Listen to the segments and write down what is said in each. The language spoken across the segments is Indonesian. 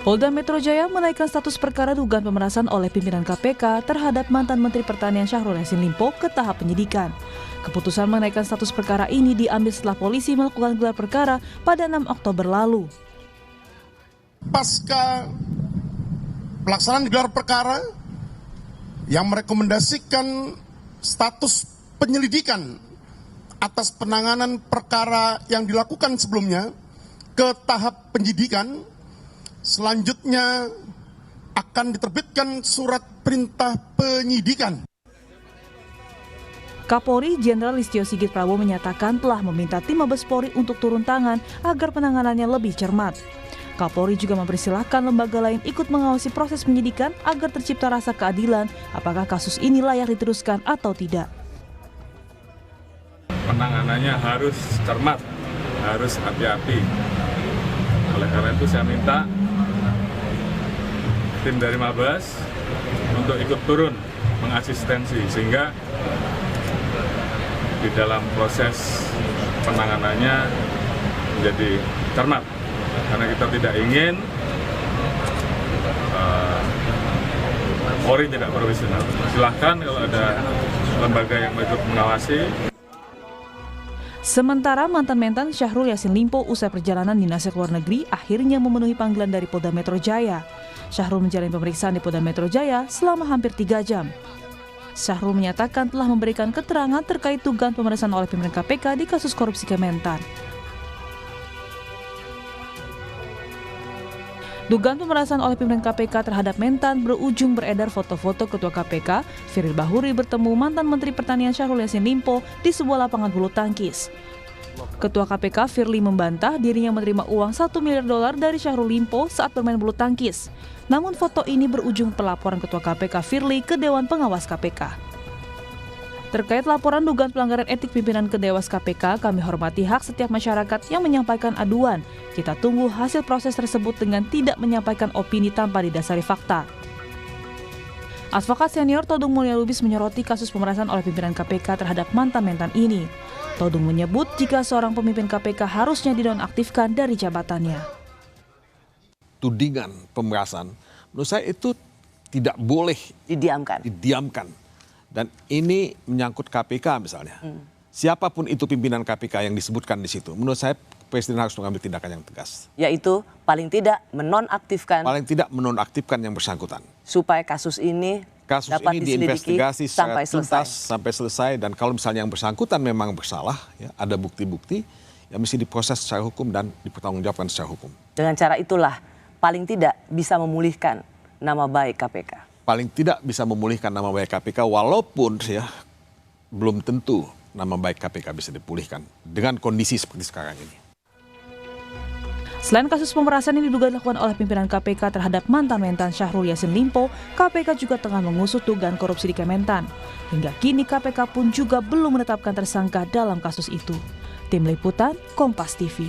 Polda Metro Jaya menaikkan status perkara dugaan pemerasan oleh pimpinan KPK terhadap mantan Menteri Pertanian Syahrul Yassin Limpo ke tahap penyidikan. Keputusan menaikkan status perkara ini diambil setelah polisi melakukan gelar perkara pada 6 Oktober lalu. Pasca pelaksanaan gelar perkara yang merekomendasikan status penyelidikan atas penanganan perkara yang dilakukan sebelumnya ke tahap penyidikan, selanjutnya akan diterbitkan surat perintah penyidikan. Kapolri Jenderal Listio Sigit Prabowo menyatakan telah meminta tim Mabes Polri untuk turun tangan agar penanganannya lebih cermat. Kapolri juga mempersilahkan lembaga lain ikut mengawasi proses penyidikan agar tercipta rasa keadilan apakah kasus ini layak diteruskan atau tidak. Penanganannya harus cermat, harus hati-hati. Oleh karena itu saya minta tim dari Mabes untuk ikut turun mengasistensi sehingga di dalam proses penanganannya menjadi cermat. Karena kita tidak ingin Polri tidak profesional. Silahkan kalau ada lembaga yang ikut mengawasi. Sementara mantan mentan Syahrul Yassin Limpo usai perjalanan dinasnya ke luar negeri akhirnya memenuhi panggilan dari Polda Metro Jaya. Syahrul menjalani pemeriksaan di Polda Metro Jaya selama hampir 3 jam. Syahrul menyatakan telah memberikan keterangan terkait dugaan pemerasan oleh pimpinan KPK di kasus korupsi Kementan. Dugaan pemerasan oleh pimpinan KPK terhadap Mentan berujung beredar foto-foto Ketua KPK, Firly Bahuri bertemu mantan Menteri Pertanian Syahrul Yassin Limpo di sebuah lapangan bulu tangkis. Ketua KPK Firly membantah dirinya menerima uang $1 miliar dari Syahrul Limpo saat bermain bulu tangkis. Namun foto ini berujung pelaporan Ketua KPK Firly ke Dewan Pengawas KPK. Terkait laporan dugaan pelanggaran etik pimpinan ke Dewas KPK, kami hormati hak setiap masyarakat yang menyampaikan aduan. Kita tunggu hasil proses tersebut dengan tidak menyampaikan opini tanpa didasari fakta. Advokat senior Todung Mulya Lubis menyoroti kasus pemerasan oleh pimpinan KPK terhadap mantan-mentan ini. Todung menyebut jika seorang pemimpin KPK harusnya dinonaktifkan dari jabatannya. Tudingan pemerasan, menurut saya itu tidak boleh didiamkan. Dan ini menyangkut KPK misalnya. Siapapun itu pimpinan KPK yang disebutkan di situ, menurut saya Presiden harus mengambil tindakan yang tegas. Yaitu paling tidak menonaktifkan. Paling tidak menonaktifkan yang bersangkutan. Supaya kasus ini dapat diinvestigasi secara tuntas selesai. sampai selesai. Dan kalau misalnya yang bersangkutan memang bersalah, ya, ada bukti-bukti, ya mesti diproses secara hukum dan dipertanggungjawabkan secara hukum. Dengan cara itulah paling tidak bisa memulihkan nama baik KPK. Paling tidak bisa memulihkan nama baik KPK walaupun ya belum tentu nama baik KPK bisa dipulihkan dengan kondisi seperti sekarang ini. Selain kasus pemerasan yang diduga dilakukan oleh pimpinan KPK terhadap mantan-mentan Syahrul Yassin Limpo, KPK juga tengah mengusut dugaan korupsi di Kementan. Hingga kini KPK pun juga belum menetapkan tersangka dalam kasus itu. Tim Liputan, Kompas TV.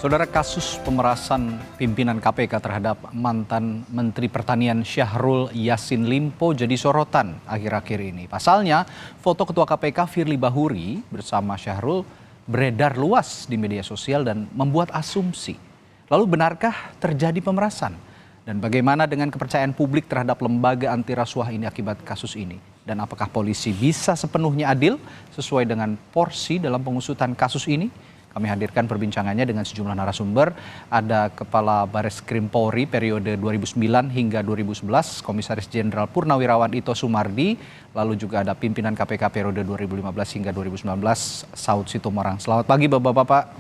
Saudara, kasus pemerasan pimpinan KPK terhadap mantan Menteri Pertanian Syahrul Yassin Limpo jadi sorotan akhir-akhir ini. Pasalnya, foto Ketua KPK Firly Bahuri bersama Syahrul beredar luas di media sosial dan membuat asumsi. Lalu benarkah terjadi pemerasan? Dan bagaimana dengan kepercayaan publik terhadap lembaga anti rasuah ini akibat kasus ini? Dan apakah polisi bisa sepenuhnya adil sesuai dengan porsi dalam pengusutan kasus ini? Kami hadirkan perbincangannya dengan sejumlah narasumber. Ada Kepala Bareskrim Polri periode 2009 hingga 2011, Komisaris Jenderal Purnawirawan Ito Sumardi. Lalu juga ada pimpinan KPK periode 2015 hingga 2019, Saud Situmorang. Selamat pagi Bapak-Bapak.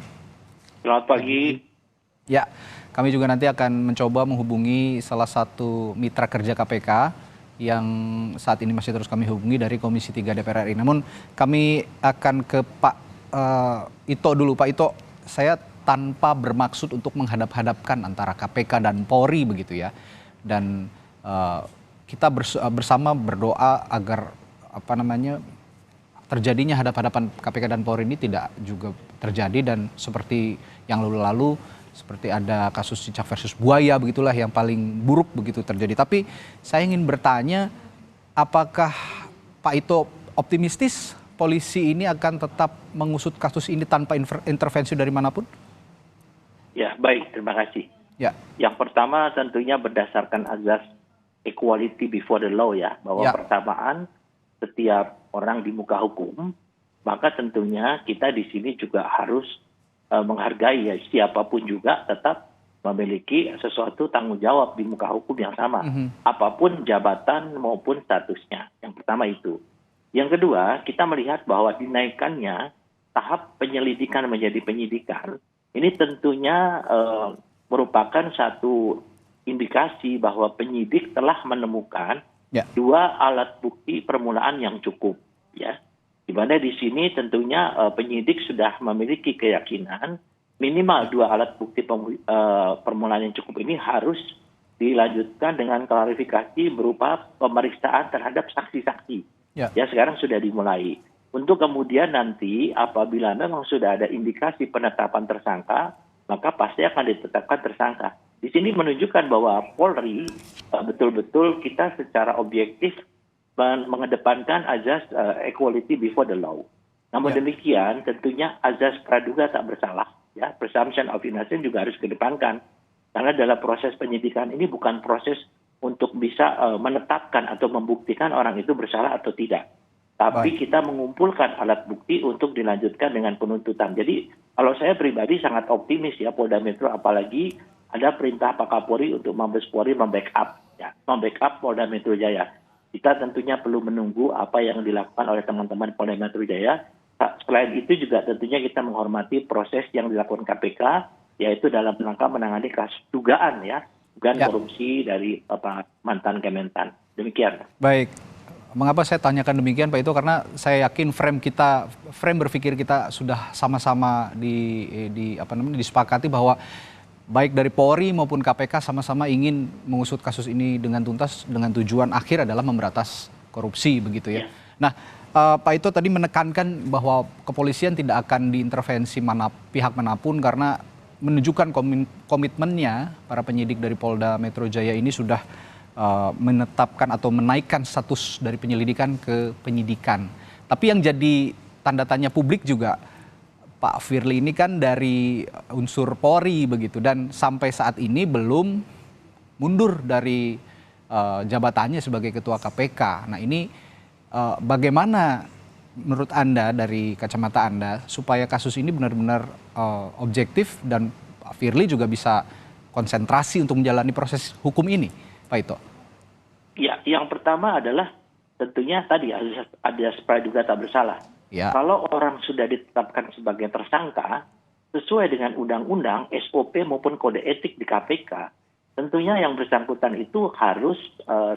Selamat pagi. Ya, kami juga nanti akan mencoba menghubungi salah satu mitra kerja KPK yang saat ini masih terus kami hubungi dari Komisi 3 DPR RI. Namun kami akan ke Pak Ito dulu. Pak Ito, saya tanpa bermaksud untuk menghadap-hadapkan antara KPK dan Polri begitu ya. Dan kita bersama berdoa agar terjadinya hadap-hadapan KPK dan Polri ini tidak juga terjadi. Dan seperti yang lalu-lalu, seperti ada kasus cicak versus buaya begitulah yang paling buruk begitu terjadi. Tapi saya ingin bertanya, apakah Pak Ito optimistis polisi ini akan tetap mengusut kasus ini tanpa intervensi dari manapun? Ya, baik, terima kasih. Ya. Yang pertama tentunya berdasarkan azas equality before the law ya, bahwa persamaan setiap orang di muka hukum, maka tentunya kita di sini juga harus menghargai ya, siapapun juga tetap memiliki sesuatu tanggung jawab di muka hukum yang sama, apapun jabatan maupun statusnya. Yang pertama itu. Yang kedua, kita melihat bahwa dinaikannya tahap penyelidikan menjadi penyidikan, ini tentunya merupakan satu indikasi bahwa penyidik telah menemukan dua alat bukti permulaan yang cukup, ya. Di mana di sini tentunya penyidik sudah memiliki keyakinan minimal dua alat bukti permulaan yang cukup ini harus dilanjutkan dengan klarifikasi berupa pemeriksaan terhadap saksi-saksi. Ya, sekarang sudah dimulai. Untuk kemudian nanti apabila memang sudah ada indikasi penetapan tersangka, maka pasti akan ditetapkan tersangka. Di sini menunjukkan bahwa Polri betul-betul kita secara objektif mengedepankan azas equality before the law. Namun demikian tentunya azas praduga tak bersalah, ya, presumption of innocence juga harus kedepankan. Karena dalam proses penyidikan ini bukan proses untuk bisa menetapkan atau membuktikan orang itu bersalah atau tidak. Tapi kita mengumpulkan alat bukti untuk dilanjutkan dengan penuntutan. Jadi kalau saya pribadi sangat optimis ya Polda Metro, apalagi ada perintah Pak Kapolri untuk Mabes Polri membackup Polda Metro Jaya. Kita tentunya perlu menunggu apa yang dilakukan oleh teman-teman Polda Metro Jaya. Selain itu juga tentunya kita menghormati proses yang dilakukan KPK, yaitu dalam rangka menangani kasus dugaan korupsi dari mantan Kementan. Demikian. Baik. Mengapa saya tanyakan demikian Pak Ito? Karena saya yakin frame berpikir kita sudah sama-sama disepakati bahwa baik dari Polri maupun KPK sama-sama ingin mengusut kasus ini dengan tuntas dengan tujuan akhir adalah memberantas korupsi begitu ya. Nah, Pak Ito tadi menekankan bahwa kepolisian tidak akan diintervensi pihak manapun karena menunjukkan komitmennya para penyidik dari Polda Metro Jaya ini sudah menetapkan atau menaikkan status dari penyelidikan ke penyidikan. Tapi yang jadi tanda tanya publik juga, Pak Firly ini kan dari unsur Polri begitu dan sampai saat ini belum mundur dari jabatannya sebagai Ketua KPK. Nah ini bagaimana menurut Anda dari kacamata Anda supaya kasus ini benar-benar objektif dan Pak Firly juga bisa konsentrasi untuk menjalani proses hukum ini, Pak Ito? Ya, yang pertama adalah tentunya tadi ada praduga tak bersalah. Ya. Kalau orang sudah ditetapkan sebagai tersangka, sesuai dengan undang-undang, SOP maupun kode etik di KPK, tentunya yang bersangkutan itu harus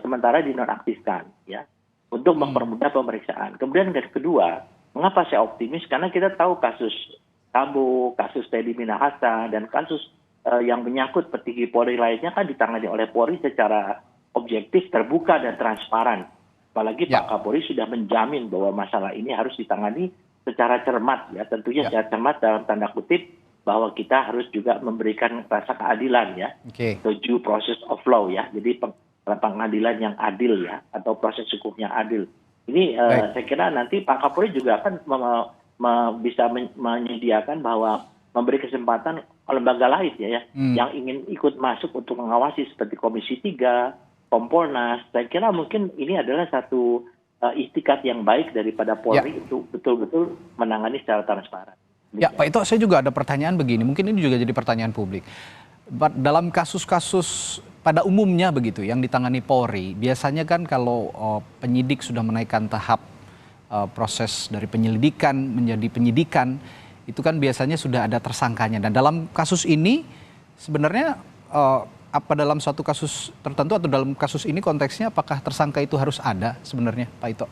sementara dinonaktifkan, ya, untuk mempermudah pemeriksaan. Kemudian yang kedua, mengapa saya optimis? Karena kita tahu kasus Sambo, kasus Teddy Minahasa, dan kasus yang menyangkut petinggi Polri lainnya kan ditangani oleh Polri secara objektif, terbuka, dan transparan. Apalagi Pak Kapolri sudah menjamin bahwa masalah ini harus ditangani secara cermat, ya, tentunya secara cermat dalam tanda kutip bahwa kita harus juga memberikan rasa keadilan, ya, atau due process of law, ya, jadi pengadilan yang adil, ya, atau proses hukum yang adil. Ini saya kira nanti Pak Kapolri juga akan bisa menyediakan bahwa memberi kesempatan lembaga lain, ya, yang ingin ikut masuk untuk mengawasi seperti Komisi 3, Kompolnas. Saya kira mungkin ini adalah satu istiqat yang baik daripada Polri untuk betul-betul menangani secara transparan. Ya, Pak Ito, saya juga ada pertanyaan begini. Mungkin ini juga jadi pertanyaan publik. Dalam kasus-kasus pada umumnya begitu yang ditangani Polri, biasanya kan kalau penyidik sudah menaikkan tahap proses dari penyelidikan menjadi penyidikan, itu kan biasanya sudah ada tersangkanya. Dan dalam kasus ini sebenarnya apa dalam suatu kasus tertentu atau dalam kasus ini konteksnya apakah tersangka itu harus ada sebenarnya, Pak Ito?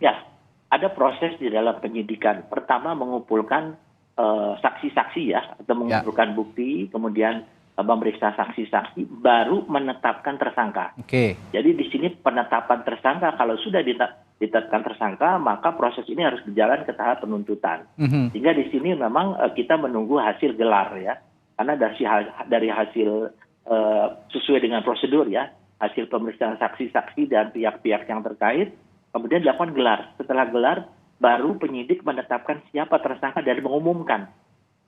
Ya, ada proses di dalam penyidikan. Pertama mengumpulkan saksi-saksi, ya, atau mengumpulkan bukti, kemudian memeriksa saksi-saksi, baru menetapkan tersangka. Jadi di sini penetapan tersangka, kalau sudah ditetapkan tersangka, maka proses ini harus berjalan ke tahap penuntutan. Sehingga di sini memang kita menunggu hasil gelar, ya, karena dari hasil sesuai dengan prosedur, ya, hasil pemeriksaan saksi-saksi dan pihak-pihak yang terkait, kemudian dilakukan gelar. Setelah gelar baru penyidik menetapkan siapa tersangka dan mengumumkan.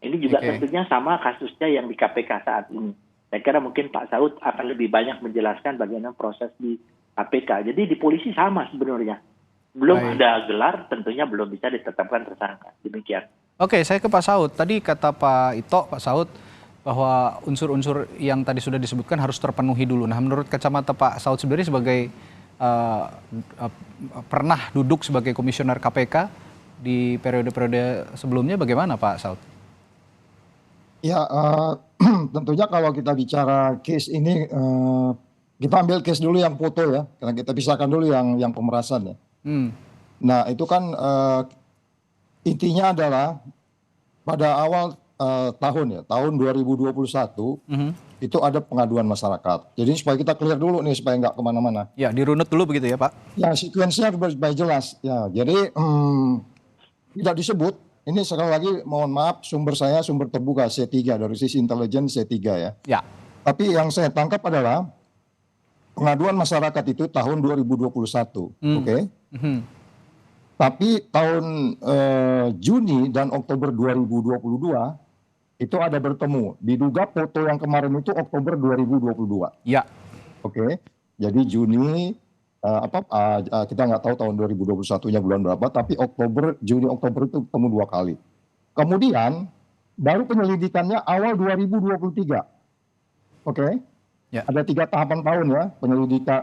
Ini juga tentunya sama kasusnya yang di KPK saat ini. Saya kira mungkin Pak Saud akan lebih banyak menjelaskan bagaimana proses di KPK. Jadi di polisi sama sebenarnya. Belum ada gelar, tentunya belum bisa ditetapkan tersangka. Demikian. Oke, saya ke Pak Saud. Tadi kata Pak Ito, Pak Saud, bahwa unsur-unsur yang tadi sudah disebutkan harus terpenuhi dulu. Nah, menurut kacamata Pak Saud sendiri sebagai pernah duduk sebagai komisioner KPK di periode-periode sebelumnya, bagaimana Pak Saud? Ya, tentunya kalau kita bicara case ini, kita ambil case dulu yang foto ya, karena kita pisahkan dulu yang pemerasan ya. Nah, itu kan intinya adalah pada awal tahun 2021 itu ada pengaduan masyarakat. Jadi supaya kita clear dulu nih supaya nggak kemana-mana. Ya, dirunut dulu begitu ya Pak? Ya, sekuensinya supaya jelas. Ya, jadi tidak disebut. Ini sekali lagi mohon maaf sumber saya sumber terbuka C3 dari sisi intelijen C3 ya. Ya. Tapi yang saya tangkap adalah pengaduan masyarakat itu tahun 2021, oke? Tapi tahun Juni dan Oktober 2022 itu ada bertemu. Diduga foto yang kemarin itu Oktober 2022. Ya. Oke. Jadi Juni kita nggak tahu tahun 2021-nya bulan berapa, tapi Juni Oktober itu ketemu 2 kali. Kemudian baru penyelidikannya awal 2023. Oke. Ya. Ada 3 tahapan tahun ya, penyelidikan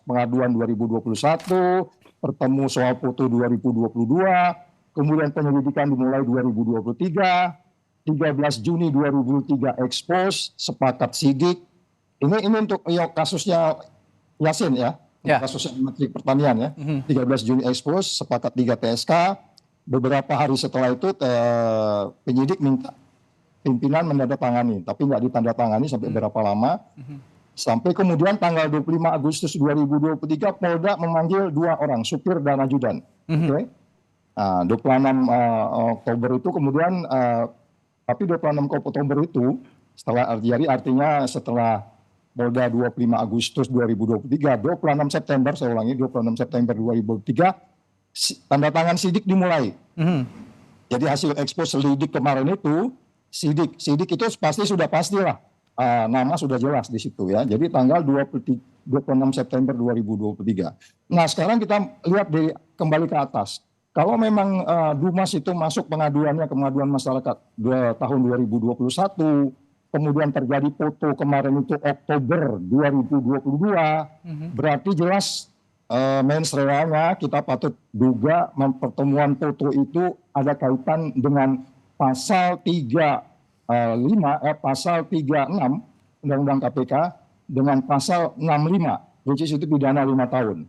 pengaduan 2021, bertemu soal foto 2022, kemudian penyelidikan dimulai 2023, 13 Juni 2023 expose, sepakat sidik. Ini untuk kasusnya Yasin ya, kasusnya Menteri Pertanian ya. 13 Juni expose, sepakat 3 TSK. Beberapa hari setelah itu penyidik minta pimpinan menandatangani, tapi nggak ditandatangani sampai berapa lama. Sampai kemudian tanggal 25 Agustus 2023 Polda memanggil 2 orang, supir dan ajudan. Oke. Nah, 26 Oktober itu kemudian tapi 26 Oktober itu setelah artinya setelah Polda 25 Agustus 2023, 26 September saya ulangi 26 September 2023 tanda tangan sidik dimulai. Jadi hasil ekspos selidik kemarin itu sidik itu sudah pastilah. Nama sudah jelas di situ ya. Jadi tanggal 26 September 2023. Nah, sekarang kita lihat kembali ke atas. Kalau memang Dumas itu masuk pengaduan masyarakat tahun 2021, kemudian terjadi foto kemarin itu Oktober 2022, berarti jelas mens reanya kita patut duga pertemuan foto itu ada kaitan dengan pasal 36 Undang-Undang KPK dengan pasal 65, which is itu pidana 5 tahun.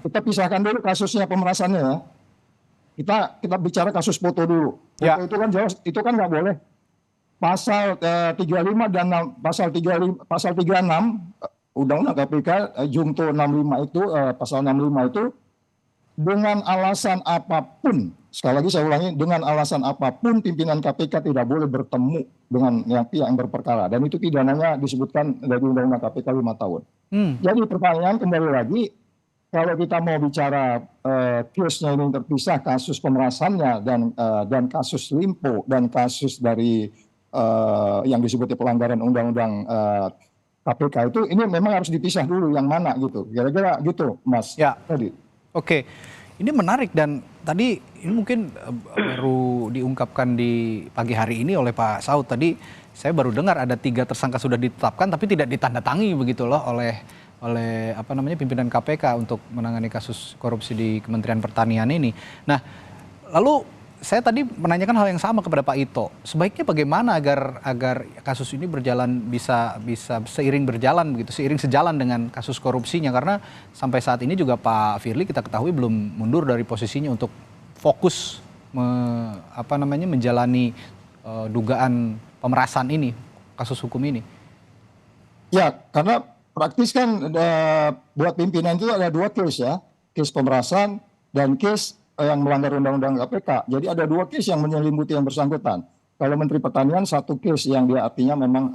Kita pisahkan dulu kasusnya pemerasannya ya. Kita bicara kasus foto dulu. Foto itu kan jelas, itu kan nggak boleh. Pasal 35 dan pasal 36 Undang-Undang KPK Jungto 65 itu pasal 65 itu dengan alasan apapun, sekali lagi saya ulangi, dengan alasan apapun pimpinan KPK tidak boleh bertemu dengan pihak yang berperkara, dan itu pidananya disebutkan dari Undang-Undang KPK 5 tahun. Jadi pertanyaan kembali lagi, kalau kita mau bicara case-nya ini terpisah, kasus pemerasannya dan kasus Limpo dan kasus dari yang disebut pelanggaran Undang-Undang KPK itu, ini memang harus dipisah dulu yang mana gitu. Kira-kira gitu, Mas. Ya. Tadi. Oke, ini menarik dan tadi ini mungkin baru diungkapkan di pagi hari ini oleh Pak Saud. Tadi saya baru dengar ada 3 tersangka sudah ditetapkan tapi tidak ditandatangani begitu loh oleh pimpinan KPK untuk menangani kasus korupsi di Kementerian Pertanian ini. Nah, lalu saya tadi menanyakan hal yang sama kepada Pak Ito. Sebaiknya bagaimana agar kasus ini bisa seiring sejalan dengan kasus korupsinya, karena sampai saat ini juga Pak Firly kita ketahui belum mundur dari posisinya untuk fokus menjalani dugaan pemerasan ini, kasus hukum ini. Ya, karena praktis kan buat pimpinan itu ada 2 case ya, case pemerasan dan case yang melanggar Undang-Undang KPK. Jadi ada 2 case yang menyelimuti yang bersangkutan. Kalau Menteri Pertanian 1 case yang dia artinya memang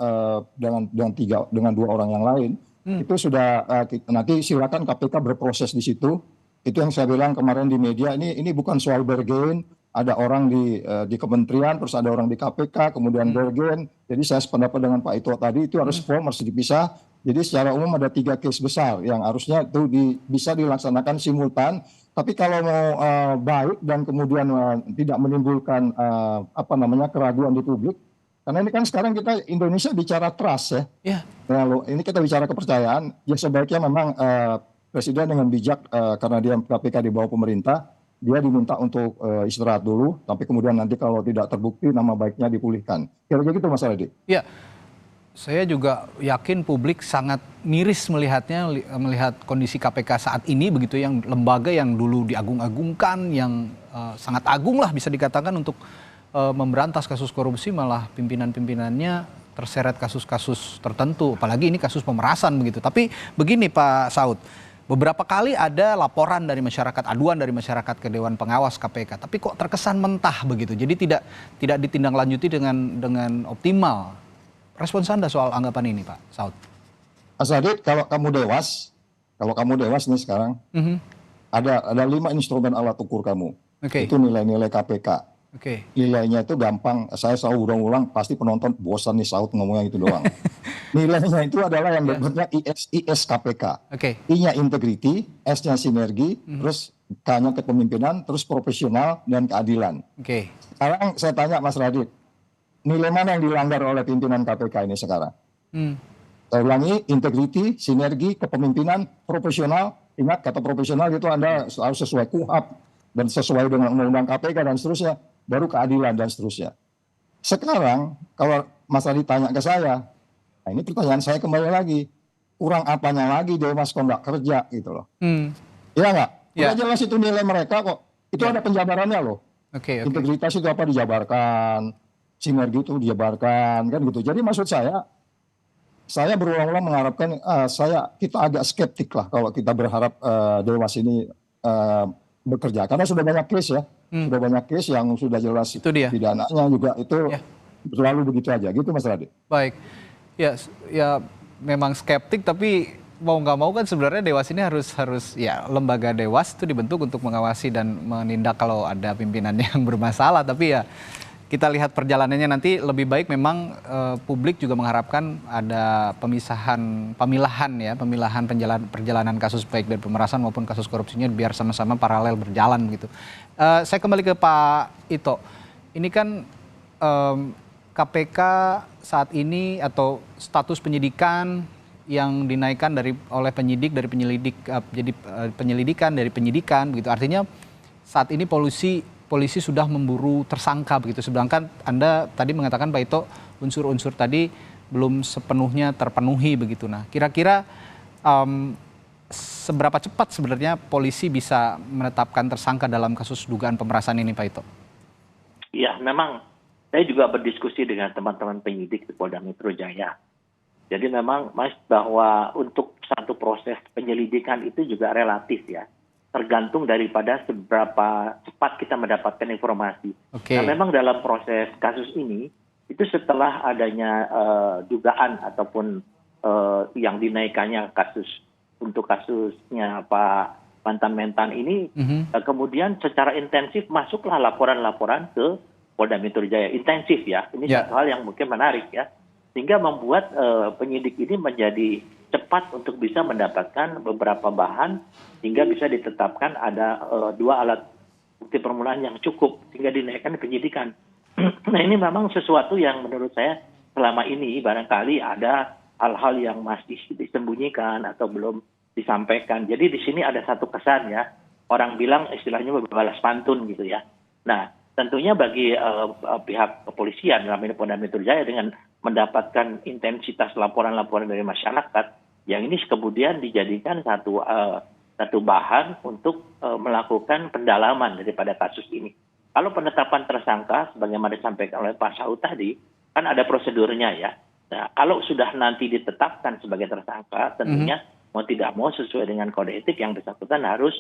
dengan 2 orang yang lain, itu sudah nanti silakan KPK berproses di situ. Itu yang saya bilang kemarin di media, ini bukan soal bergen, ada orang di kementerian, terus ada orang di KPK, kemudian bergen. Jadi saya sependapat dengan Pak Ito tadi, itu harus dipisah. Jadi secara umum ada 3 case besar yang harusnya itu bisa dilaksanakan simultan. Tapi kalau mau baik dan kemudian tidak menimbulkan keraguan di publik, karena ini kan sekarang kita Indonesia bicara trust ya. Yeah. Lalu ini kita bicara kepercayaan, ya sebaiknya memang Presiden dengan bijak karena dia KPK di bawah pemerintah, dia diminta untuk istirahat dulu, tapi kemudian nanti kalau tidak terbukti nama baiknya dipulihkan. Kira-kira gitu Mas Radit. Ya, saya juga yakin publik sangat miris melihat kondisi KPK saat ini begitu, yang lembaga yang dulu diagung-agungkan, yang sangat agung lah bisa dikatakan untuk memberantas kasus korupsi, malah pimpinan-pimpinannya terseret kasus-kasus tertentu, apalagi ini kasus pemerasan begitu. Tapi begini Pak Saud, beberapa kali ada laporan dari masyarakat, aduan dari masyarakat ke Dewan Pengawas KPK, tapi kok terkesan mentah begitu, jadi tidak ditindaklanjuti dengan optimal. Respons Anda soal anggapan ini Pak Saud? Mas Radit, kalau kamu dewas nih sekarang, ada 5 instrumen alat ukur kamu. Itu nilai-nilai KPK. Nilainya itu gampang, saya selalu ulang-ulang, pasti penonton bosan nih Saud ngomongnya itu doang. Nilainya itu adalah yang bentuknya IS KPK. I-nya integrity, S-nya sinergi, terus K-nya kepemimpinan, terus profesional dan keadilan. Sekarang saya tanya Mas Radit, nilai mana yang dilanggar oleh pimpinan KPK ini sekarang? Saya ulangi, integrity, sinergi, kepemimpinan, profesional. Ingat kata profesional itu Anda harus sesuai KUHP dan sesuai dengan undang-undang KPK dan seterusnya. Baru keadilan dan seterusnya. Sekarang kalau Mas Radit tanya ke saya, nah ini pertanyaan saya kembali lagi, kurang apanya lagi Dewas kok nggak kerja gitu loh. Iya nggak? Udah jelas itu nilai mereka kok. Itu ada penjabarannya loh. Integritas itu apa dijabarkan, sinergi itu dijabarkan kan gitu. Jadi maksud saya berulang-ulang mengharapkan, kita agak skeptik lah kalau kita berharap Dewas ini bekerja, karena sudah banyak case ya. Sudah banyak case yang sudah jelas pidananya juga itu selalu begitu aja gitu Mas Radit. Baik, ya memang skeptik, tapi mau nggak mau kan sebenarnya Dewas ini harus ya, lembaga Dewas itu dibentuk untuk mengawasi dan menindak kalau ada pimpinan yang bermasalah. Tapi ya kita lihat perjalanannya nanti. Lebih baik memang publik juga mengharapkan ada pemilahan perjalanan kasus baik dari pemerasan maupun kasus korupsinya biar sama-sama paralel berjalan begitu. Saya kembali ke Pak Ito. Ini kan KPK saat ini atau status penyidikan yang dinaikkan oleh penyidik dari penyelidik jadi penyelidikan dari penyidikan begitu. Artinya saat ini polisi sudah memburu tersangka begitu. Sedangkan Anda tadi mengatakan Pak Ito unsur-unsur tadi belum sepenuhnya terpenuhi begitu. Nah, kira-kira seberapa cepat sebenarnya polisi bisa menetapkan tersangka dalam kasus dugaan pemerasan ini Pak Ito? Ya, memang saya juga berdiskusi dengan teman-teman penyidik di Polda Metro Jaya. Jadi memang Mas, bahwa untuk satu proses penyelidikan itu juga relatif ya. Tergantung daripada seberapa cepat kita mendapatkan informasi. Nah, memang dalam proses kasus ini, itu setelah adanya dugaan ataupun yang dinaikannya untuk kasusnya Pak mantan-mentan ini, kemudian secara intensif masuklah laporan-laporan ke Polda Metro Jaya. Intensif ya, ini satu hal yang mungkin menarik ya. Sehingga membuat penyidik ini menjadi cepat untuk bisa mendapatkan beberapa bahan hingga bisa ditetapkan ada 2 alat bukti permulaan yang cukup sehingga dinaikkan penyidikan. Nah, ini memang sesuatu yang menurut saya selama ini barangkali ada hal-hal yang masih disembunyikan atau belum disampaikan. Jadi di sini ada satu kesan ya, orang bilang istilahnya berbalas pantun gitu ya. Nah, tentunya bagi pihak kepolisian dalam ini Polda Metro Jaya dengan mendapatkan intensitas laporan-laporan dari masyarakat, yang ini kemudian dijadikan satu bahan untuk melakukan pendalaman daripada kasus ini. Kalau penetapan tersangka, sebagaimana disampaikan oleh Pak Saud tadi, kan ada prosedurnya ya. Nah, kalau sudah nanti ditetapkan sebagai tersangka, tentunya mau tidak mau sesuai dengan kode etik yang bersangkutan harus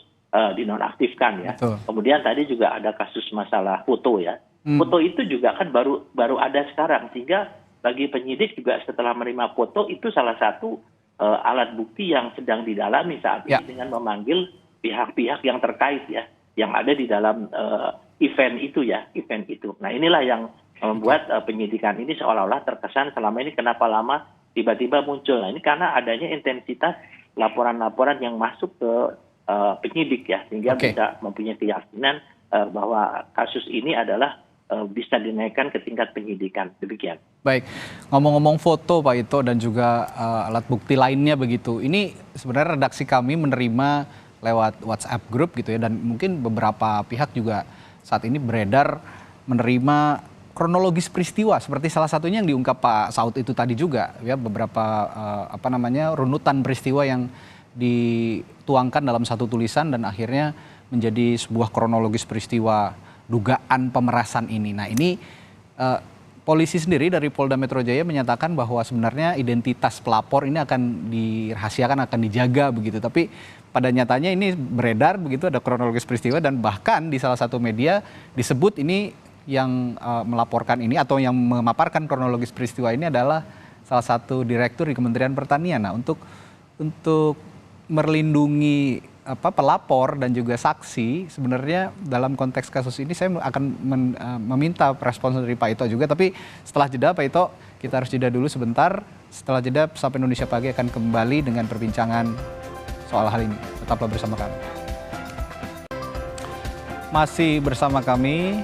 dinonaktifkan ya. Betul. Kemudian tadi juga ada kasus masalah foto ya. Foto itu juga kan baru ada sekarang, sehingga bagi penyidik juga setelah menerima foto itu salah satu alat bukti yang sedang didalami saat ini dengan memanggil pihak-pihak yang terkait ya, yang ada di dalam event itu. Nah inilah yang membuat penyidikan ini seolah-olah terkesan selama ini kenapa lama tiba-tiba muncul. Nah ini karena adanya intensitas laporan-laporan yang masuk ke penyidik ya, sehingga bisa mempunyai keyakinan bahwa kasus ini adalah bisa dinaikkan ke tingkat penyidikan. Demikian. Baik, ngomong-ngomong foto Pak Ito dan juga alat bukti lainnya begitu, ini sebenarnya redaksi kami menerima lewat WhatsApp group gitu ya, dan mungkin beberapa pihak juga saat ini beredar menerima kronologis peristiwa seperti salah satunya yang diungkap Pak Saud itu tadi juga ya, beberapa runutan peristiwa yang dituangkan dalam satu tulisan dan akhirnya menjadi sebuah kronologis peristiwa dugaan pemerasan ini. Nah ini polisi sendiri dari Polda Metro Jaya menyatakan bahwa sebenarnya identitas pelapor ini akan dirahasiakan, akan dijaga begitu. Tapi pada nyatanya ini beredar begitu, ada kronologis peristiwa, dan bahkan di salah satu media disebut ini yang melaporkan ini atau yang memaparkan kronologis peristiwa ini adalah salah satu direktur di Kementerian Pertanian. Nah untuk melindungi pelapor dan juga saksi, sebenarnya dalam konteks kasus ini saya akan meminta respons dari Pak Ito juga, tapi setelah jeda Pak Ito, kita harus jeda dulu sebentar. Setelah jeda Sapa Indonesia Pagi akan kembali dengan perbincangan soal hal ini. Tetaplah bersama kami. Masih bersama kami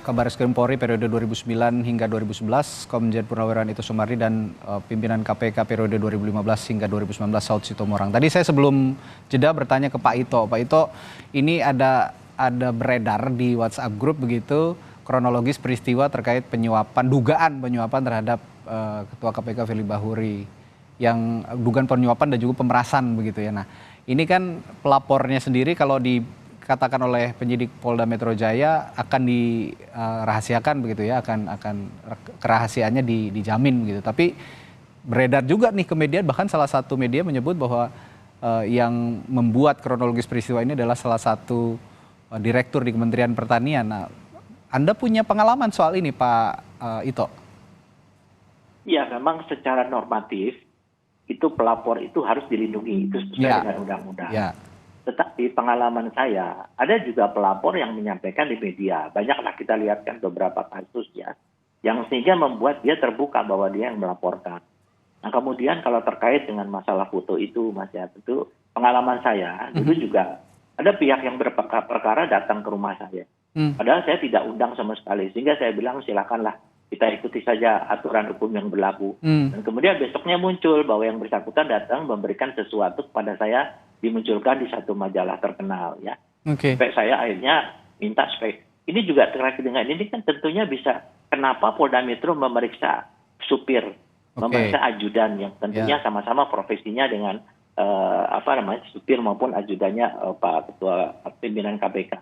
Kabar Reskrim Polri periode 2009 hingga 2011, Komjen Purnawirawan Ito Sumardi, dan pimpinan KPK periode 2015 hingga 2019, Saud Sitomorang. Tadi saya sebelum jeda bertanya ke Pak Ito. Pak Ito, ini ada beredar di WhatsApp group begitu kronologis peristiwa terkait dugaan penyuapan terhadap Ketua KPK Firly Bahuri, yang dugaan penyuapan dan juga pemerasan begitu ya. Nah, ini kan pelapornya sendiri kalau dikatakan oleh penyidik Polda Metro Jaya akan dirahasiakan begitu ya, akan kerahasiaannya dijamin gitu. Tapi beredar juga nih ke media, bahkan salah satu media menyebut bahwa yang membuat kronologis peristiwa ini adalah salah satu direktur di Kementerian Pertanian. Nah, Anda punya pengalaman soal ini Pak Ito? Ya, memang secara normatif itu pelapor itu harus dilindungi, itu sesuai dengan undang-undang. Ya. Tetapi pengalaman saya, ada juga pelapor yang menyampaikan di media. Banyaklah kita lihatkan beberapa kasus ya, yang sehingga membuat dia terbuka bahwa dia yang melaporkan. Nah kemudian kalau terkait dengan masalah foto itu, Mas ya, tentu pengalaman saya, dulu juga ada pihak yang berperkara datang ke rumah saya. Padahal saya tidak undang sama sekali, sehingga saya bilang silakanlah kita ikuti saja aturan hukum yang berlaku. Dan kemudian besoknya muncul bahwa yang bersangkutan datang memberikan sesuatu kepada saya, dimunculkan di satu majalah terkenal ya. Sampai saya akhirnya minta supaya ini juga terkait dengan ini kan tentunya bisa kenapa Polda Metro memeriksa supir, memeriksa ajudan yang tentunya sama-sama profesinya dengan supir maupun ajudannya Pak Ketua Pimpinan KPK.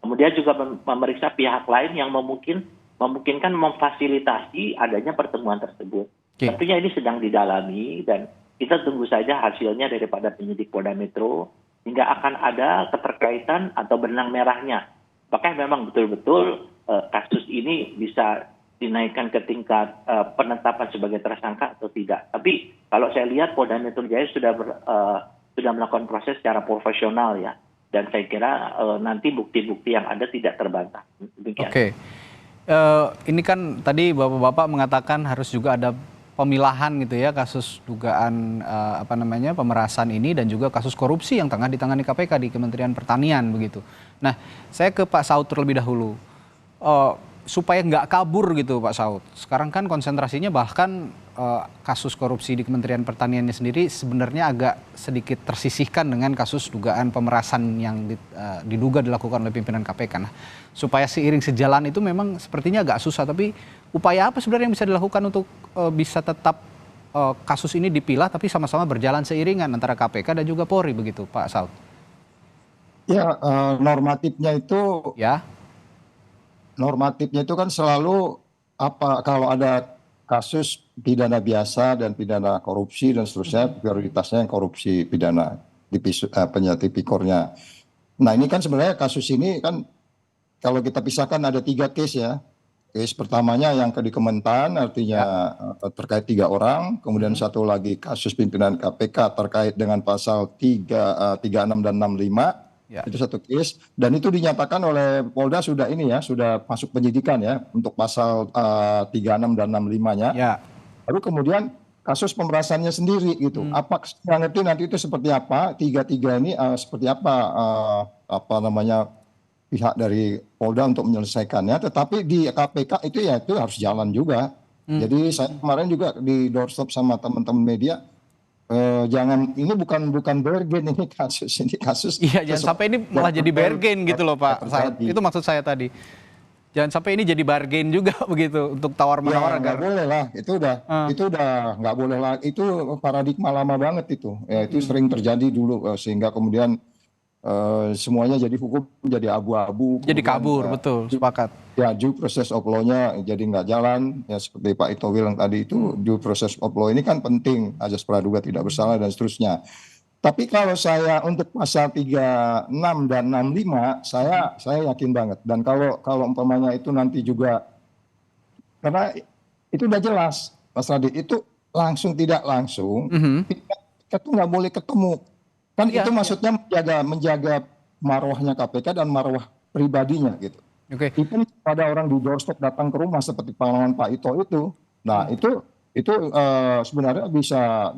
Kemudian juga memeriksa pihak lain yang memungkinkan memfasilitasi adanya pertemuan tersebut. Tentunya ini sedang didalami dan kita tunggu saja hasilnya daripada penyidik Polda Metro, hingga akan ada keterkaitan atau benang merahnya. Apakah memang betul-betul kasus ini bisa dinaikkan ke tingkat penetapan sebagai tersangka atau tidak. Tapi kalau saya lihat Polda Metro Jaya sudah melakukan proses secara profesional ya. Dan saya kira nanti bukti-bukti yang ada tidak terbantah. Demikian. Ini kan tadi Bapak-Bapak mengatakan harus juga ada pemilahan gitu ya, kasus dugaan pemerasan ini dan juga kasus korupsi yang tengah ditangani KPK di Kementerian Pertanian begitu. Nah, saya ke Pak Saud terlebih dahulu. Supaya nggak kabur gitu Pak Saud. Sekarang kan konsentrasinya bahkan kasus korupsi di Kementerian Pertaniannya sendiri sebenarnya agak sedikit tersisihkan dengan kasus dugaan pemerasan yang diduga dilakukan oleh pimpinan KPK. Nah, supaya seiring sejalan itu memang sepertinya agak susah, tapi upaya apa sebenarnya yang bisa dilakukan untuk bisa tetap kasus ini dipilah tapi sama-sama berjalan seiringan antara KPK dan juga Polri begitu Pak Saud? Ya, normatifnya itu kan selalu kalau ada kasus pidana biasa dan pidana korupsi dan seterusnya, prioritasnya yang korupsi pidana tipikornya. Nah ini kan sebenarnya kasus ini kan kalau kita pisahkan ada 3 case ya. case pertamanya yang di Kementan, artinya terkait 3 orang, kemudian satu lagi kasus pimpinan KPK terkait dengan pasal 36 dan 65. Itu satu case, dan itu dinyatakan oleh Polda sudah sudah masuk penyidikan ya untuk pasal 36 dan 65-nya. Lalu kemudian kasus pemerasannya sendiri gitu. Apa ngerti nanti itu seperti apa? Tiga ini seperti apa namanya pihak dari Polda untuk menyelesaikannya. Tetapi di KPK itu itu harus jalan juga. Jadi saya kemarin juga di doorstop sama teman-teman media. Jangan, ini bukan bergen ini kasus. Iya, jangan sampai ini malah jadi bergen gitu loh Pak Saud. Itu maksud saya tadi. Jangan sampai ini jadi bargain juga begitu untuk tawar-menawar agar. Nggak boleh lah, itu udah nggak boleh lah. Itu paradigma lama banget itu. Ya, itu sering terjadi dulu sehingga kemudian semuanya jadi hukum jadi abu-abu. Jadi kabur, betul, sepakat. Ya, due process of law-nya jadi nggak jalan. Ya seperti Pak Ito bilang tadi itu due process of law ini kan penting. Azas praduga tidak bersalah dan seterusnya. Tapi kalau saya untuk pasal 36 dan 65, saya yakin banget. Dan kalau umpamanya itu nanti juga, karena itu udah jelas, Mas Radit, itu langsung tidak langsung, kita tuh nggak boleh ketemu. Kan itu maksudnya menjaga marwahnya KPK dan marwah pribadinya gitu. Even ada orang di doorstop datang ke rumah seperti pengalaman Pak Ito itu, nah itu sebenarnya bisa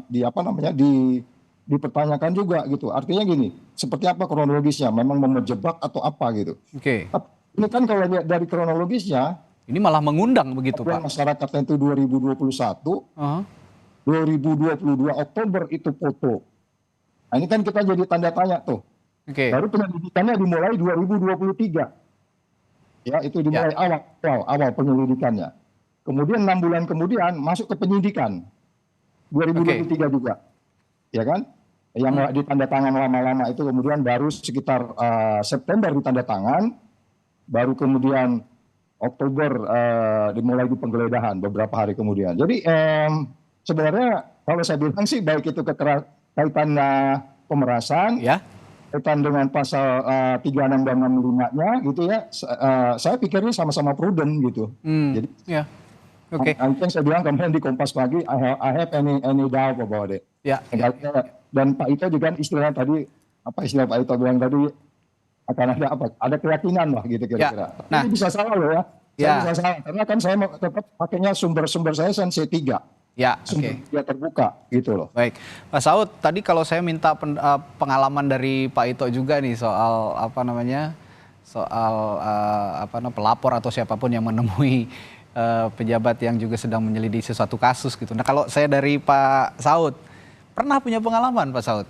dipertanyakan juga gitu. Artinya gini, seperti apa kronologisnya? Memang menjebak atau apa gitu? Ini kan kalau lihat dari kronologisnya, ini malah mengundang begitu Pak. Masyarakatnya itu 2021, 2022 Oktober itu foto. Nah, ini kan kita jadi tanda tanya tuh. Baru penyelidikannya dimulai 2023. Ya, itu dimulai awal penyelidikannya. Kemudian 6 bulan kemudian masuk ke penyidikan. 2023 juga. Ya kan? Yang ditanda tangan lama-lama itu kemudian baru sekitar September ditanda tangan, baru kemudian Oktober dimulai di penggeledahan beberapa hari kemudian. Jadi sebenarnya kalau saya bilang sih baik itu kaitan pemerasan, kaitan dengan pasal 36 dan 65-nya gitu ya, saya pikirnya sama-sama prudent gitu. Jadi yang saya bilang kemarin di Kompas Pagi, I have any doubt about it. Dan Pak Ito juga istilah tadi, apa istilah Pak Ito bilang tadi, akan ada apa? Ada keyakinan lah gitu kira-kira. Ini bisa salah loh ya. Saya bisa salah karena kan saya tetap pakainya sumber saya C3. Sumber terbuka gitu loh. Baik, Pak Saud, tadi kalau saya minta pengalaman dari Pak Ito juga nih soal pelapor atau siapapun yang menemui pejabat yang juga sedang menyelidiki sesuatu kasus gitu. Nah kalau saya dari Pak Saud, pernah punya pengalaman Pak Saud,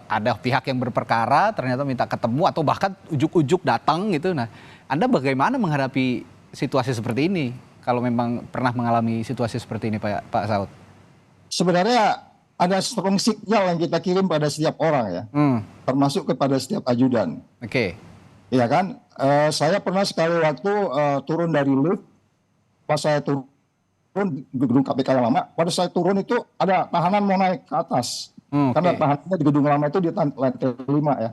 ada pihak yang berperkara ternyata minta ketemu atau bahkan ujuk-ujuk datang gitu. Nah Anda bagaimana menghadapi situasi seperti ini kalau memang pernah mengalami situasi seperti ini Pak Saud? Sebenarnya ada strong signal yang kita kirim pada setiap orang ya, termasuk kepada setiap ajudan. Iya kan, saya pernah sekali waktu turun dari lift, pas saya turun di gedung KPK yang lama, pada saya turun itu ada tahanan mau naik ke atas. Karena tahanannya di gedung lama itu di lantai 5 ya.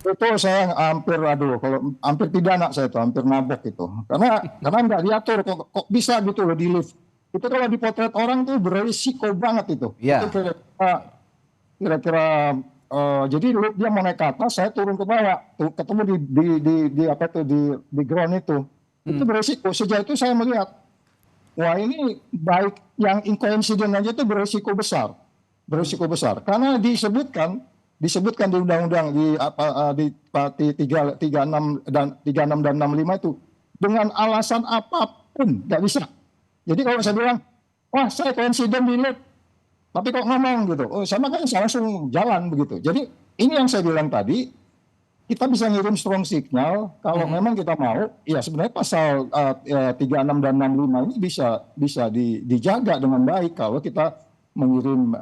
Itu saya hampir pidana saya itu, hampir nabok gitu. Karena nggak diatur, kok bisa gitu loh di lift. Itu kalau dipotret orang tuh berisiko banget itu. Itu kira-kira jadi lift dia mau naik ke atas, saya turun ke bawah, ketemu di ground itu. Itu berisiko. Sejak itu saya melihat, wah ini baik yang incoincident aja itu berisiko besar. Karena disebutkan di undang-undang di 36 dan 65 itu dengan alasan apapun nggak bisa. Jadi kalau saya bilang, wah saya coincident di lift, tapi kok ngomong gitu, sama kan saya langsung jalan begitu. Jadi ini yang saya bilang tadi, kita bisa ngirim strong signal kalau memang kita mau, ya sebenarnya pasal 36 dan 65 ini bisa dijaga dengan baik kalau kita mengirim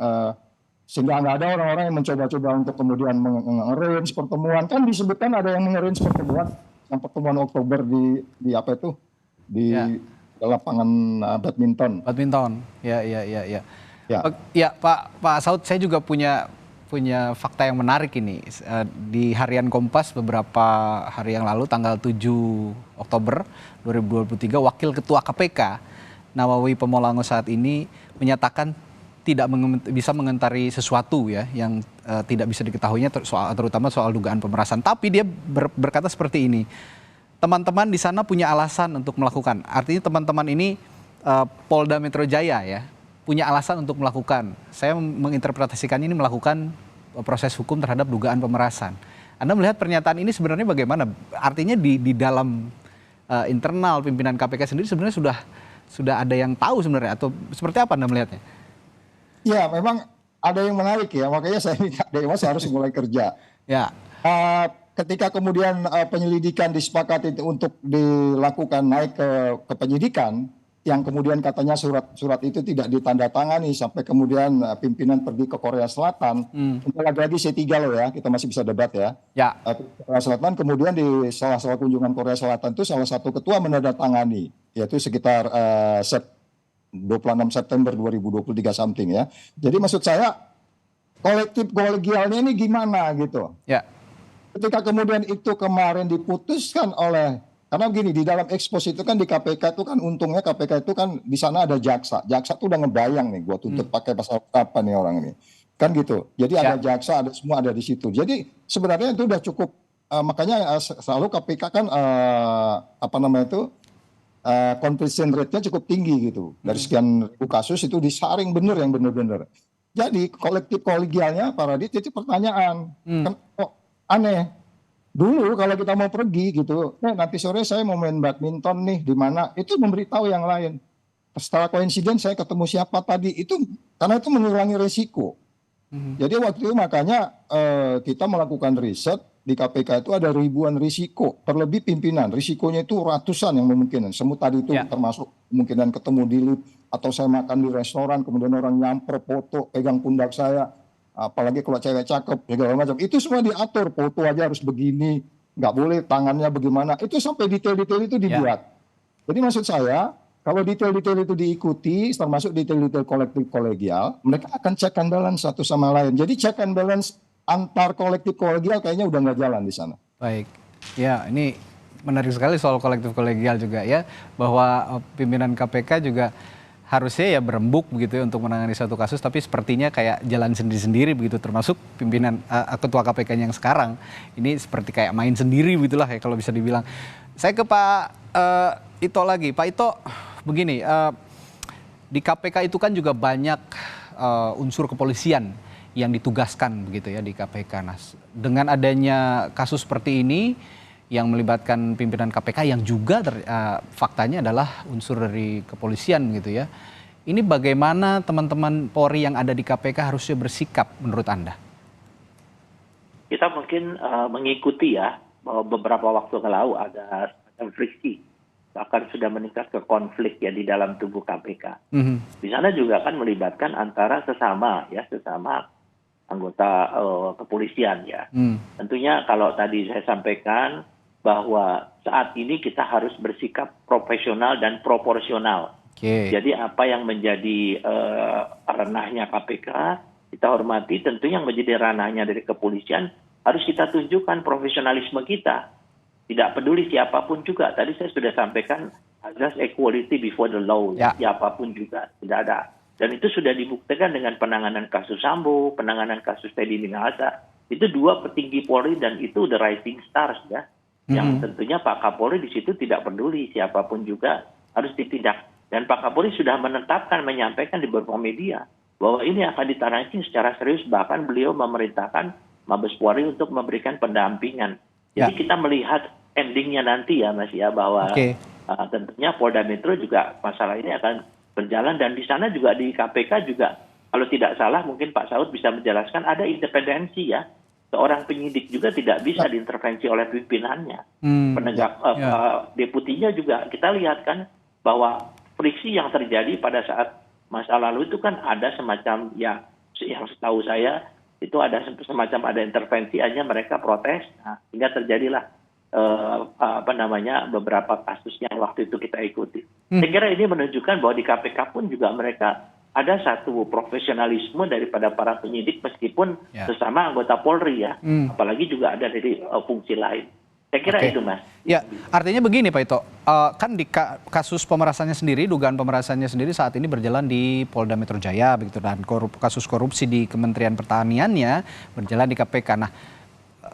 sehingga nggak ada orang-orang yang mencoba-coba untuk kemudian mengarrange pertemuan. Kan disebutkan ada yang mengarrange pertemuan Oktober di apa itu di lapangan badminton. Ya Pak Saud, saya juga punya punya fakta yang menarik ini. Di Harian Kompas beberapa hari yang lalu, tanggal 7 Oktober 2023, Wakil Ketua KPK Nawawi Pomolango saat ini menyatakan tidak bisa mengentari sesuatu ya yang tidak bisa diketahuinya terutama soal dugaan pemerasan. Tapi dia berkata seperti ini, teman-teman di sana punya alasan untuk melakukan. Artinya teman-teman ini Polda Metro Jaya ya punya alasan untuk melakukan. Saya menginterpretasikan ini melakukan proses hukum terhadap dugaan pemerasan. Anda melihat pernyataan ini sebenarnya bagaimana? Artinya di dalam internal pimpinan KPK sendiri sebenarnya sudah ada yang tahu sebenarnya, atau seperti apa Anda melihatnya? Ya, memang ada yang menarik ya, makanya saya minta Dewas harus mulai kerja. Ya. Ketika kemudian penyelidikan disepakati untuk dilakukan naik ke penyidikan, yang kemudian katanya surat itu tidak ditandatangani sampai kemudian pimpinan pergi ke Korea Selatan. Lagi-lagi C3 loh ya, kita masih bisa debat ya. Ya. Korea Selatan, kemudian di salah kunjungan Korea Selatan itu salah satu ketua menandatangani, yaitu sekitar 26 September 2023 something ya. Jadi maksud saya kolektif kolegialnya ini gimana gitu. Ya. Ketika kemudian itu kemarin diputuskan oleh, karena begini, di dalam ekspos itu kan di KPK itu kan untungnya KPK itu kan di sana ada jaksa. Jaksa tuh udah ngebayang nih, gua tuntut pakai pasal apa nih orang ini. Kan gitu. Jadi ada jaksa, ada semua ada di situ. Jadi sebenarnya itu udah cukup, makanya selalu KPK kan completion rate-nya cukup tinggi gitu. Dari sekian ribu kasus itu disaring bener yang bener-bener. Jadi kolektif kolegialnya para itu pertanyaan. Kan kok aneh. Dulu kalau kita mau pergi gitu, nanti sore saya mau main badminton nih di mana, itu memberitahu yang lain. Setelah koinsiden saya ketemu siapa tadi, itu karena itu mengurangi resiko. Jadi waktu itu makanya kita melakukan riset di KPK itu ada ribuan risiko, terlebih pimpinan. Risikonya itu ratusan yang memungkinkan. Semua tadi itu termasuk kemungkinan ketemu di lift, atau saya makan di restoran, kemudian orang nyamper foto, pegang pundak saya. Apalagi kalau cewek cakep, segala macam. Itu semua diatur, foto aja harus begini, nggak boleh tangannya bagaimana. Itu sampai detail-detail itu dibuat. Jadi maksud saya, kalau detail-detail itu diikuti, termasuk detail-detail kolektif kolegial, mereka akan check and balance satu sama lain. Jadi check and balance antar kolektif kolegial kayaknya udah nggak jalan di sana. Baik, ya ini menarik sekali soal kolektif kolegial juga ya, bahwa pimpinan KPK juga harusnya ya berembuk begitu ya untuk menangani satu kasus, tapi sepertinya kayak jalan sendiri-sendiri begitu, termasuk pimpinan ketua KPK yang sekarang ini seperti kayak main sendiri begitulah ya kalau bisa dibilang. Saya ke Pak Ito lagi. Pak Ito, begini, di KPK itu kan juga banyak unsur kepolisian yang ditugaskan begitu ya di KPK. Nah, dengan adanya kasus seperti ini yang melibatkan pimpinan KPK yang juga faktanya adalah unsur dari kepolisian gitu ya. Ini bagaimana teman-teman Polri yang ada di KPK harusnya bersikap menurut Anda? Kita mungkin mengikuti ya, bahwa beberapa waktu lalu ada friksi, bahkan sudah meningkat ke konflik ya di dalam tubuh KPK. Di sana juga kan melibatkan antara sesama anggota kepolisian ya. Tentunya kalau tadi saya sampaikan bahwa saat ini kita harus bersikap profesional dan proporsional. Jadi apa yang menjadi ranahnya KPK kita hormati, tentunya yang menjadi ranahnya dari kepolisian harus kita tunjukkan profesionalisme kita. Tidak peduli siapapun juga. Tadi saya sudah sampaikan azas equality before the law. Siapapun juga tidak ada. Dan itu sudah dibuktikan dengan penanganan kasus Sambo, penanganan kasus Teddy Minahasa. Itu dua petinggi Polri dan itu the rising stars ya. Yang tentunya Pak Kapolri di situ tidak peduli siapapun juga harus ditindak. Dan Pak Kapolri sudah menetapkan, menyampaikan di beberapa media bahwa ini akan ditangani secara serius, bahkan beliau memerintahkan Mabes Polri untuk memberikan pendampingan. Jadi kita melihat endingnya nanti ya Mas ya, bahwa tentunya Polda Metro juga masalah ini akan berjalan, dan di sana juga di KPK juga kalau tidak salah mungkin Pak Saud bisa menjelaskan ada independensi ya. Seorang penyidik juga tidak bisa diintervensi oleh pimpinannya. Penegak deputinya juga kita lihat kan bahwa friksi yang terjadi pada saat masa lalu itu kan ada semacam yang setahu saya itu ada semacam ada intervensi aja, mereka protes, sehingga terjadilah beberapa kasus yang waktu itu kita ikuti. Saya kira ini menunjukkan bahwa di KPK pun juga mereka ada satu profesionalisme daripada para penyidik meskipun sesama anggota Polri ya, apalagi juga ada dari fungsi lain. Saya kira itu, Mas. Ya, artinya begini Pak Ito, kan di kasus pemerasannya sendiri, dugaan pemerasannya sendiri saat ini berjalan di Polda Metro Jaya begitu, dan kasus korupsi di Kementerian Pertaniannya berjalan di KPK. Nah,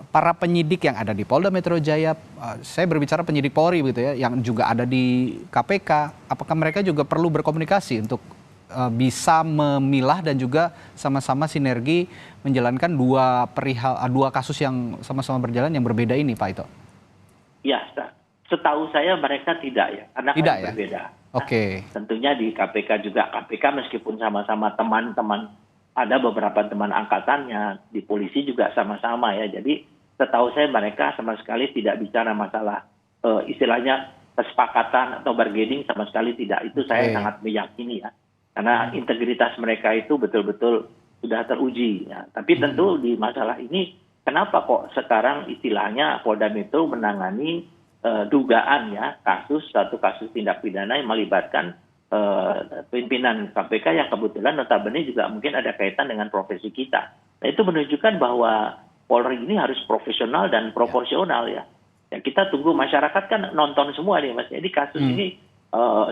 para penyidik yang ada di Polda Metro Jaya, saya berbicara penyidik Polri begitu ya, yang juga ada di KPK, apakah mereka juga perlu berkomunikasi untuk bisa memilah dan juga sama-sama sinergi menjalankan dua kasus yang sama-sama berjalan yang berbeda ini, Pak Ito? Ya, setahu saya mereka tidak ya, karena tidak kan berbeda. Oke. Tentunya di KPK juga, KPK meskipun sama-sama teman-teman, ada beberapa teman angkatannya, di polisi juga sama-sama ya. Jadi setahu saya mereka sama sekali tidak bicara masalah istilahnya kesepakatan atau bargaining, sama sekali tidak. Itu saya sangat meyakini ya. Karena integritas mereka itu betul-betul sudah teruji ya. Tapi tentu di masalah ini, kenapa kok sekarang istilahnya Polda Metro menangani dugaan ya satu kasus tindak pidana yang melibatkan pimpinan KPK yang kebetulan notabene juga mungkin ada kaitan dengan profesi kita. Nah, itu menunjukkan bahwa Polri ini harus profesional dan proporsional ya. Ya, kita tunggu, masyarakat kan nonton semua nih Mas. Jadi kasus ini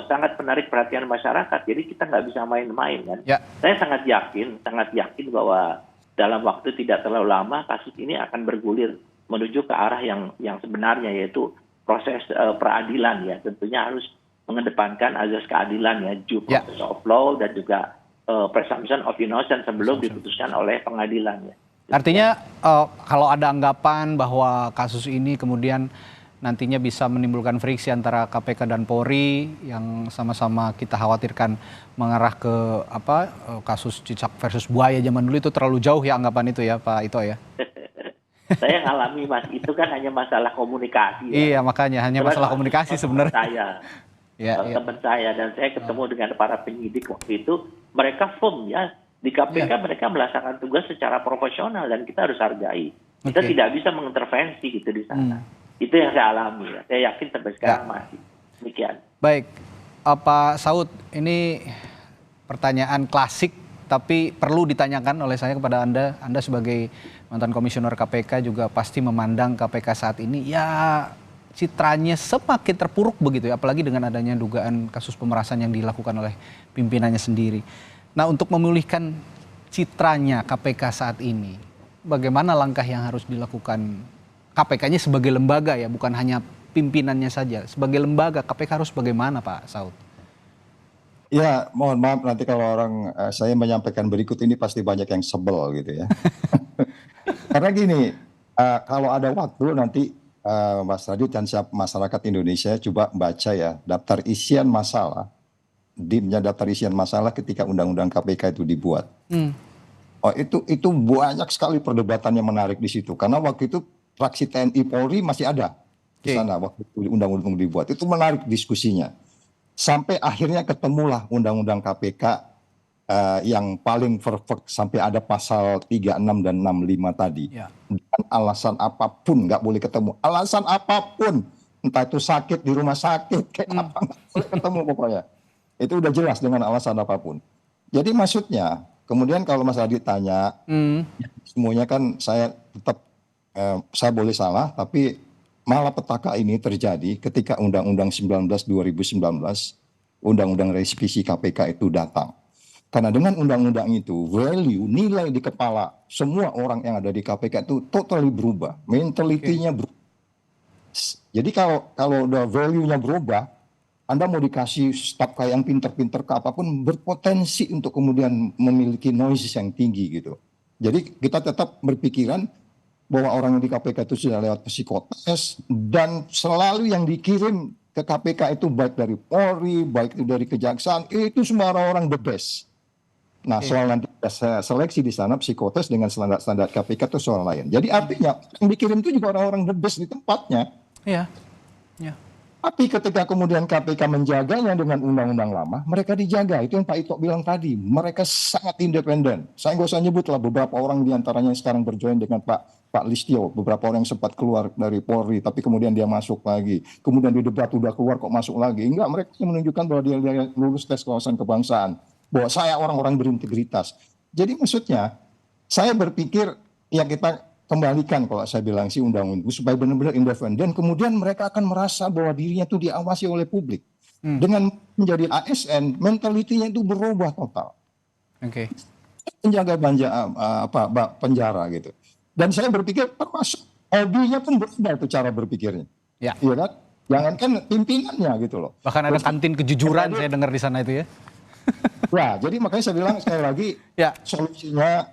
sangat menarik perhatian masyarakat. Jadi kita nggak bisa main-main kan. Ya. Saya sangat yakin bahwa dalam waktu tidak terlalu lama kasus ini akan bergulir menuju ke arah yang sebenarnya, yaitu proses peradilan ya. Tentunya harus mengedepankan azas keadilan ya, due process of law dan juga presumption of innocence sebelum diputuskan oleh pengadilan ya. Artinya kalau ada anggapan bahwa kasus ini kemudian nantinya bisa menimbulkan friksi antara KPK dan Polri yang sama-sama kita khawatirkan mengarah ke kasus cicak versus buaya zaman dulu, itu terlalu jauh ya anggapan itu ya Pak Ito ya? Saya ngalami Mas, itu kan hanya masalah komunikasi. Iya makanya hanya masalah komunikasi sebenarnya. Teman saya dan saya ketemu dengan para penyidik waktu itu, mereka firm ya, di KPK mereka melaksanakan tugas secara profesional dan kita harus hargai. Kita tidak bisa mengintervensi gitu di sana. Itu yang saya alami ya. Saya yakin sampai sekarang masih demikian. Baik, Pak Saud, ini pertanyaan klasik tapi perlu ditanyakan oleh saya kepada Anda. Anda sebagai mantan komisioner KPK juga pasti memandang KPK saat ini ya citranya semakin terpuruk begitu ya, apalagi dengan adanya dugaan kasus pemerasan yang dilakukan oleh pimpinannya sendiri. Nah, untuk memulihkan citranya KPK saat ini, bagaimana langkah yang harus dilakukan KPK-nya sebagai lembaga ya, bukan hanya pimpinannya saja. Sebagai lembaga, KPK harus bagaimana Pak Saud? Ya, mohon maaf nanti kalau saya menyampaikan berikut ini pasti banyak yang sebel gitu ya. Karena gini, kalau ada waktu nanti Mas Radit dan masyarakat Indonesia coba baca ya daftar isian masalah, daftar isian masalah ketika Undang-Undang KPK itu dibuat. Oh, itu banyak sekali perdebatan yang menarik di situ. Karena waktu itu fraksi TNI Polri masih ada di sana waktu undang-undang dibuat. Itu menarik diskusinya. Sampai akhirnya ketemulah undang-undang KPK yang paling perfect sampai ada pasal 36 dan 65 tadi. Dan alasan apapun nggak boleh ketemu. Alasan apapun, entah itu sakit di rumah sakit kayak apa, nggak boleh ketemu pokoknya. Itu udah jelas dengan alasan apapun. Jadi maksudnya, kemudian kalau Mas Adi tanya, semuanya kan saya tetap saya boleh salah, tapi malapetaka ini terjadi ketika Undang-Undang 19 2019, Undang-Undang Revisi KPK itu datang. Karena dengan undang-undang itu, value, nilai di kepala semua orang yang ada di KPK itu totally berubah, mentalitinya berubah. Jadi kalau udah value-nya berubah, Anda mau dikasih staf kayak yang pinter-pinter ke apapun, berpotensi untuk kemudian memiliki noise yang tinggi gitu. Jadi kita tetap berpikiran bahwa orang yang di KPK itu sudah lewat psikotes, dan selalu yang dikirim ke KPK itu baik dari Polri, baik itu dari Kejaksaan, itu semua orang-orang the best. Nah, soal nanti seleksi di sana psikotes dengan standar KPK itu soal lain. Jadi artinya yang dikirim itu juga orang-orang the best di tempatnya. Iya. Tapi ketika kemudian KPK menjaganya dengan undang-undang lama, mereka dijaga. Itu yang Pak Ito bilang tadi. Mereka sangat independen. Saya nggak usah nyebut lah beberapa orang diantaranya yang sekarang berjoin dengan Pak Listio. Beberapa orang yang sempat keluar dari Polri, tapi kemudian dia masuk lagi. Kemudian di debat udah keluar kok masuk lagi. Enggak, mereka menunjukkan bahwa dia lulus tes wawasan kebangsaan. bahwa saya orang-orang berintegritas. Jadi maksudnya saya berpikir ya kita kembalikan kalau saya bilang si undang-undang supaya benar-benar independen. Kemudian mereka akan merasa bahwa dirinya itu diawasi oleh publik. Dengan menjadi ASN, mentalitinya itu berubah total. Oke. Penjaga penjara gitu. Dan saya berpikir termasuk hobinya pun berubah itu cara berpikirnya. Ya. Iya kan? Jangankan pimpinannya gitu loh. Bahkan ada kantin kejujuran saya dengar di sana itu ya. Ya, jadi makanya saya bilang sekali lagi, solusinya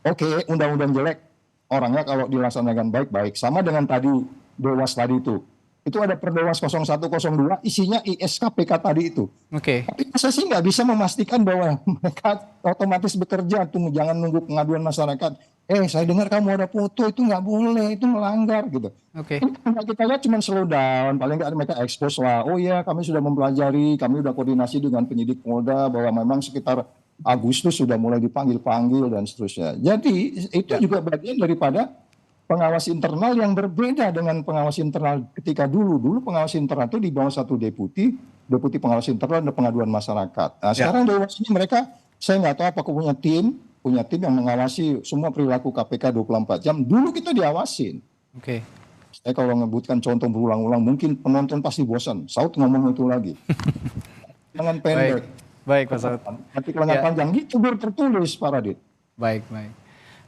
oke, undang-undang jelek, orangnya kalau dilaksanakan baik-baik. Sama dengan tadi, Dewas tadi itu. Itu ada Perdewas 0102, isinya IS KPK tadi itu. Oke. Tapi saya sih nggak bisa memastikan bahwa mereka otomatis bekerja. Jangan nunggu pengaduan masyarakat. Saya dengar kamu ada foto, itu nggak boleh, itu melanggar gitu. Oke. Kita lihat cuma slow down, paling nggak mereka expose lah. Oh iya, kami sudah mempelajari, kami sudah koordinasi dengan penyidik Polda bahwa memang sekitar Agustus sudah mulai dipanggil-panggil dan seterusnya. Jadi itu juga bagian daripada pengawas internal yang berbeda dengan pengawas internal ketika dulu pengawas internal itu di bawah satu deputi pengawas internal dan pengaduan masyarakat. Nah, sekarang Dewas ini mereka saya nggak tahu apakah punya tim yang mengawasi semua perilaku KPK 24 jam. Dulu kita diawasin. Oke. Saya kalau ngebutkan contoh berulang-ulang mungkin penonton pasti bosan. Saud ngomong itu lagi. Jangan pendek. Baik Pak Saud. Nanti lengan panjang gitu biar tertulis Pak Radit.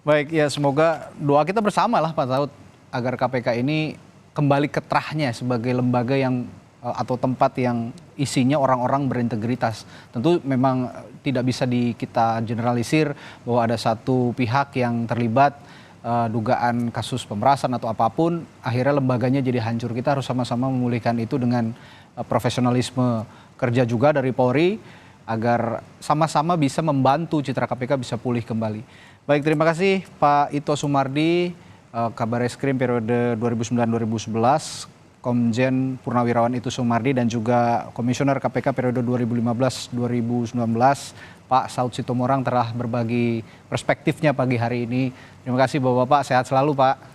Baik, ya semoga doa kita bersama lah Pak Saud agar KPK ini kembali ke terahnya sebagai lembaga yang atau tempat yang isinya orang-orang berintegritas. Tentu memang tidak bisa kita generalisir bahwa ada satu pihak yang terlibat dugaan kasus pemerasan atau apapun, akhirnya lembaganya jadi hancur. Kita harus sama-sama memulihkan itu dengan profesionalisme kerja juga dari Polri agar sama-sama bisa membantu citra KPK bisa pulih kembali. Baik, terima kasih Pak Ito Sumardi, Kabareskrim periode 2009-2011, Komjen Purnawirawan Ito Sumardi, dan juga Komisioner KPK periode 2015-2019, Pak Saud Sitomorang telah berbagi perspektifnya pagi hari ini. Terima kasih Bapak-Bapak, sehat selalu Pak.